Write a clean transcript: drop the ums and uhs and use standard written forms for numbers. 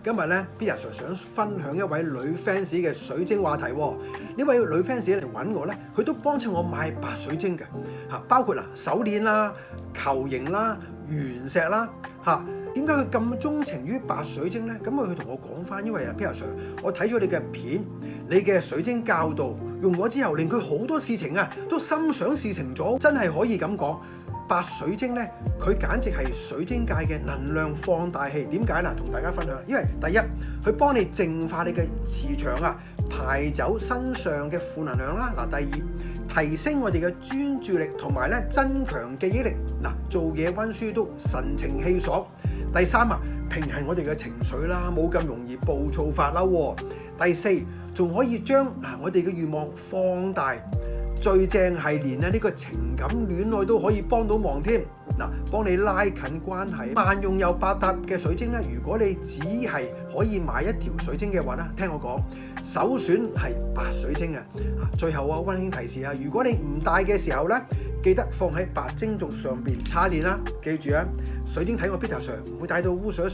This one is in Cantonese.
今日咧 Peter Sir 想分享一位女 fans 嘅水晶話題喎。呢位女 fans 嚟揾我咧，佢都幫襯我買白水晶嘅嚇，包括手鏈啦、球形啦、原石啦嚇。點解佢咁鍾情於白水晶咧？咁佢同我講翻，因為Peter Sir，我睇咗你嘅片，你嘅水晶教導用咗之後，令佢好多事情都心想事成咗，真係可以咁講。白水晶咧，佢簡直係水晶界嘅能量放大器。點解嗱？同大家分享，因為第一，佢幫你淨化你嘅磁場排走身上嘅負能量啦。第二，提升我哋嘅專注力同埋咧增強記憶力。做嘢溫書都神清氣爽。第三平衡我哋嘅情緒啦，冇咁容易暴躁發嬲。第四，仲可以將我哋嘅願望放大。最正係連呢個情感戀愛都可以幫到忙添。幫你拉近關係。萬用又百搭嘅水晶咧，如果你只係可以買一條水晶嘅話咧，聽我講，首選係白水晶啊。最後溫馨提示如果你唔戴嘅時候咧，記得放喺白晶簇上邊插電啦。記住水晶睇我 Peter Sir 唔會帶到污水